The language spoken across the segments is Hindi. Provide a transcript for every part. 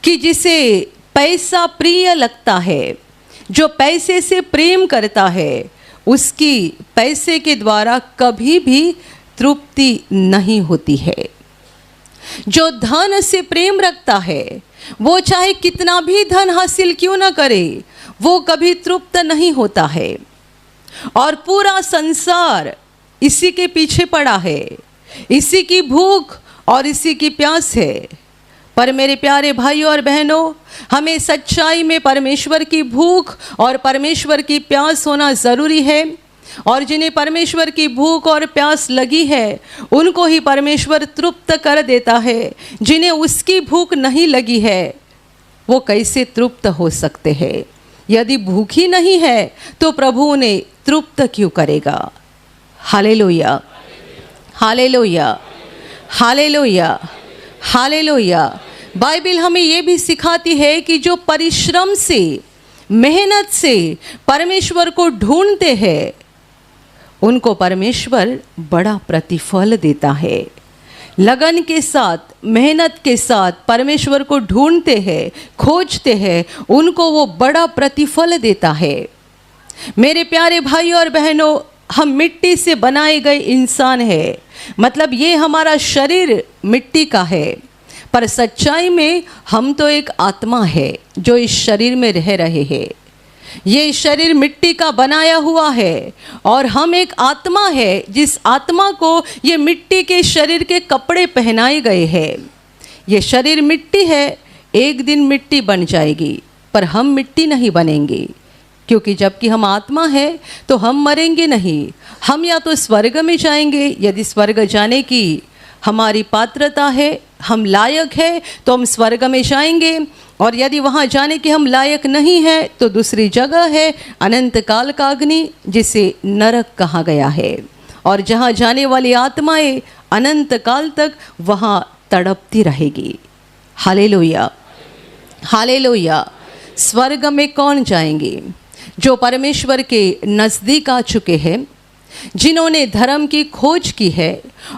कि जिसे पैसा प्रिय लगता है, जो पैसे से प्रेम करता है, उसकी पैसे के द्वारा कभी भी तृप्ति नहीं होती है। जो धन से प्रेम रखता है, वो चाहे कितना भी धन हासिल क्यों ना करे, वो कभी तृप्त नहीं होता है। और पूरा संसार इसी के पीछे पड़ा है, इसी की भूख और इसी की प्यास है। पर मेरे प्यारे भाइयों और बहनों, हमें सच्चाई में परमेश्वर की भूख और परमेश्वर की प्यास होना ज़रूरी है। और जिन्हें परमेश्वर की भूख और प्यास लगी है, उनको ही परमेश्वर तृप्त कर देता है। जिन्हें उसकी भूख नहीं लगी है, वो कैसे तृप्त हो सकते हैं? यदि भूख ही नहीं है तो प्रभु उन्हें तृप्त क्यों करेगा? Hallelujah, hallelujah, hallelujah, hallelujah. Bible हमें ये भी सिखाती है कि जो परिश्रम से, मेहनत से परमेश्वर को ढूंढते हैं, उनको परमेश्वर बड़ा प्रतिफल देता है। लगन के साथ, मेहनत के साथ परमेश्वर को ढूंढते हैं, खोजते हैं, उनको वो बड़ा प्रतिफल देता है। मेरे प्यारे भाइयों और बहनों, हम मिट्टी से बनाए गए इंसान हैं। मतलब ये हमारा शरीर मिट्टी का है, पर सच्चाई में हम तो एक आत्मा है जो इस शरीर में रह रहे हैं। ये शरीर मिट्टी का बनाया हुआ है और हम एक आत्मा है जिस आत्मा को ये मिट्टी के शरीर के कपड़े पहनाए गए हैं। ये शरीर मिट्टी है, एक दिन मिट्टी बन जाएगी, पर हम मिट्टी नहीं बनेंगे, क्योंकि जबकि हम आत्मा है तो हम मरेंगे नहीं। हम या तो स्वर्ग में जाएंगे, यदि स्वर्ग जाने की हमारी पात्रता है, हम लायक है, तो हम स्वर्ग में जाएंगे। और यदि वहाँ जाने के हम लायक नहीं है तो दूसरी जगह है अनंत काल का अग्नि, जिसे नरक कहा गया है। और जहाँ जाने वाली आत्माएं अनंत काल तक वहाँ तड़पती रहेगी। Hallelujah, hallelujah. स्वर्ग में कौन जाएंगे? जो परमेश्वर के नज़दीक आ चुके हैं, जिन्होंने धर्म की खोज की है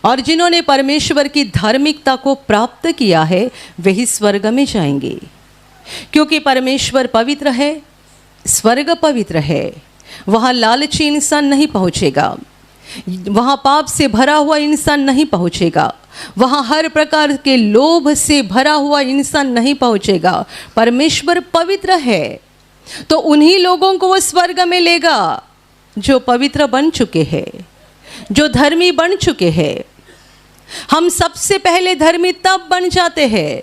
और जिन्होंने परमेश्वर की धार्मिकता को प्राप्त किया है, वही स्वर्ग में जाएंगे। क्योंकि परमेश्वर पवित्र है, स्वर्ग पवित्र है। वहाँ लालची इंसान नहीं पहुँचेगा, वहाँ पाप से भरा हुआ इंसान नहीं पहुँचेगा, वहाँ हर प्रकार के लोभ से भरा हुआ इंसान नहीं पहुँचेगा। परमेश्वर पवित्र है, तो उन्हीं लोगों को वो स्वर्ग में लेगा जो पवित्र बन चुके हैं, जो धर्मी बन चुके हैं। हम सबसे पहले धर्मी तब बन जाते हैं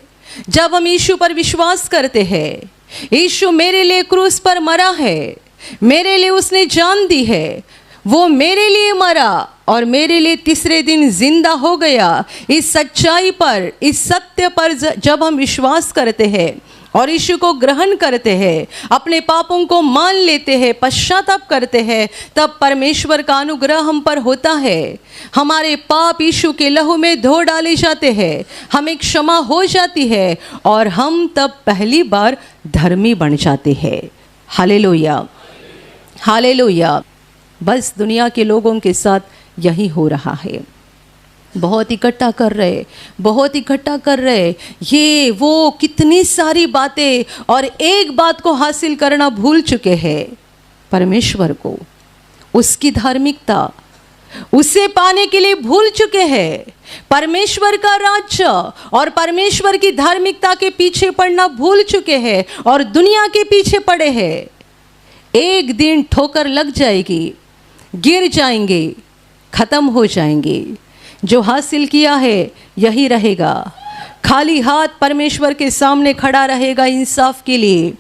जब हम यीशु पर विश्वास करते हैं। यीशु मेरे लिए क्रूस पर मरा है, मेरे लिए उसने जान दी है, वो मेरे लिए मरा और मेरे लिए तीसरे दिन जिंदा हो गया। इस सच्चाई पर, इस सत्य पर जब हम विश्वास करते हैं और यीशु को ग्रहण करते हैं, अपने पापों को मान लेते हैं, पश्चाताप करते हैं, तब परमेश्वर का अनुग्रह हम पर होता है। हमारे पाप यीशु के लहू में धो डाले जाते हैं, हमें क्षमा हो जाती है और हम तब पहली बार धर्मी बन जाते हैं। Hallelujah, hallelujah. बस दुनिया के लोगों के साथ यही हो रहा है। बहुत इकट्ठा कर रहे, बहुत इकट्ठा कर रहे, ये वो कितनी सारी बातें, और एक बात को हासिल करना भूल चुके हैं, परमेश्वर को, उसकी धार्मिकता, उसे पाने के लिए भूल चुके हैं। परमेश्वर का राज्य और परमेश्वर की धार्मिकता के पीछे पड़ना भूल चुके हैं और दुनिया के पीछे पड़े हैं। एक दिन ठोकर लग जाएगी, गिर जाएंगे, खत्म हो जाएंगे। जो हासिल किया है यही रहेगा। खाली हाथ परमेश्वर के सामने खड़ा रहेगा इंसाफ के लिए।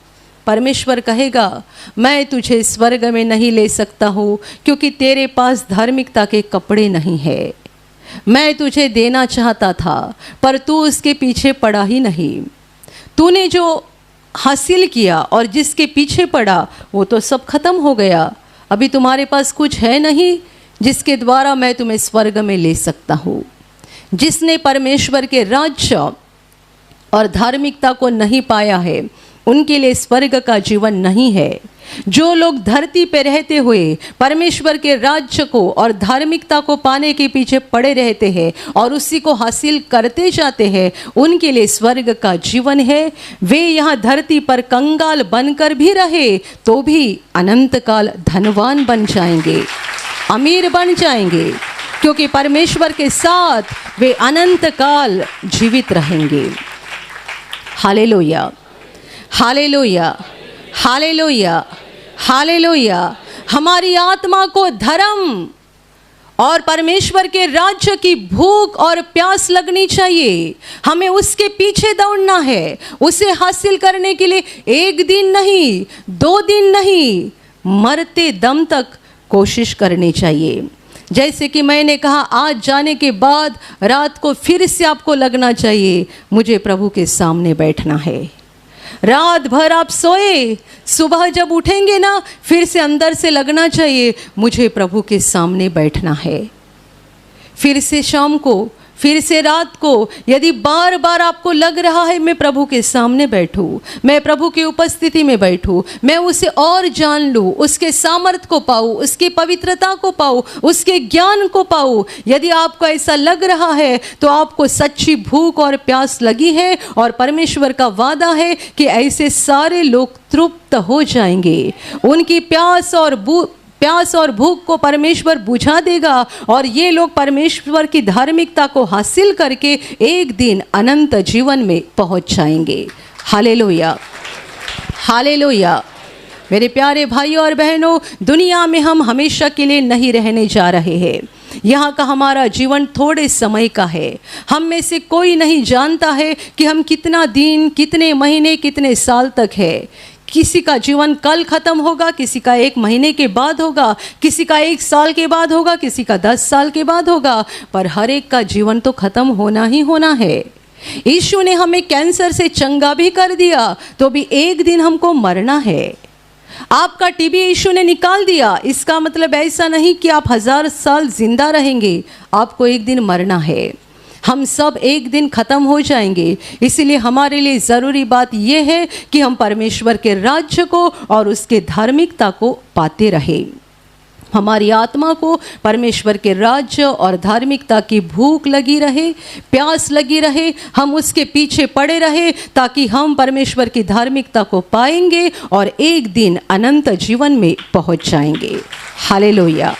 परमेश्वर कहेगा, मैं तुझे स्वर्ग में नहीं ले सकता हूँ, क्योंकि तेरे पास धार्मिकता के कपड़े नहीं है। मैं तुझे देना चाहता था, पर तू उसके पीछे पड़ा ही नहीं। तूने जो हासिल किया और जिसके पीछे पड़ा, वो तो सब खत्म हो गया। अभी तुम्हारे पास कुछ है नहीं जिसके द्वारा मैं तुम्हें स्वर्ग में ले सकता हूँ। जिसने परमेश्वर के राज्य और धार्मिकता को नहीं पाया है, उनके लिए स्वर्ग का जीवन नहीं है। जो लोग धरती पे रहते हुए परमेश्वर के राज्य को और धार्मिकता को पाने के पीछे पड़े रहते हैं और उसी को हासिल करते जाते हैं, उनके लिए स्वर्ग का जीवन है। वे यहाँ धरती पर कंगाल बनकर भी रहे तो भी अनंत काल धनवान बन जाएंगे, अमीर बन जाएंगे, क्योंकि परमेश्वर के साथ वे अनंत काल जीवित रहेंगे। Hallelujah, hallelujah, hallelujah, hallelujah. हमारी आत्मा को धर्म और परमेश्वर के राज्य की भूख और प्यास लगनी चाहिए। हमें उसके पीछे दौड़ना है, उसे हासिल करने के लिए 1 दिन नहीं, 2 दिन नहीं, मरते दम तक कोशिश करनी चाहिए। जैसे कि मैंने कहा, आज जाने के बाद रात को फिर से आपको लगना चाहिए मुझे प्रभु के सामने बैठना है। रात भर आप सोए, सुबह जब उठेंगे ना, फिर से अंदर से लगना चाहिए मुझे प्रभु के सामने बैठना है। फिर से शाम को, फिर से रात को, यदि बार बार आपको लग रहा है मैं प्रभु के सामने बैठूं, मैं प्रभु की उपस्थिति में बैठूं, मैं उसे और जान लूं, उसके सामर्थ को पाऊं, उसकी पवित्रता को पाऊं, उसके ज्ञान को पाऊं, यदि आपको ऐसा लग रहा है तो आपको सच्ची भूख और प्यास लगी है और परमेश्वर का वादा है कि ऐसे सारे लोग तृप्त हो जाएंगे। उनकी प्यास और भूख को परमेश्वर बुझा देगा और ये लोग परमेश्वर की धार्मिकता को हासिल करके एक दिन अनंत जीवन में पहुंच जाएंगे। Hallelujah, hallelujah. मेरे प्यारे भाइयों और बहनों, दुनिया में हम हमेशा के लिए नहीं रहने जा रहे हैं। यहाँ का हमारा जीवन थोड़े समय का है। हम में से कोई नहीं जानता है कि हम कितना दिन, कितने महीने, कितने साल तक है। किसी का जीवन कल खत्म होगा, किसी का 1 महीने के बाद होगा, किसी का 1 साल के बाद होगा, किसी का 10 साल के बाद होगा, पर हर एक का जीवन तो खत्म होना ही होना है। यीशु ने हमें कैंसर से चंगा भी कर दिया तो भी एक दिन हमको मरना है। आपका टीबी यीशु ने निकाल दिया, इसका मतलब ऐसा नहीं कि आप 1000 साल जिंदा रहेंगे, आपको एक दिन मरना है। हम सब एक दिन ख़त्म हो जाएंगे। इसलिए हमारे लिए ज़रूरी बात यह है कि हम परमेश्वर के राज्य को और उसके धार्मिकता को पाते रहें। हमारी आत्मा को परमेश्वर के राज्य और धार्मिकता की भूख लगी रहे, प्यास लगी रहे, हम उसके पीछे पड़े रहे ताकि हम परमेश्वर की धार्मिकता को पाएंगे और एक दिन अनंत जीवन में पहुंच जाएंगे। हालेलुया।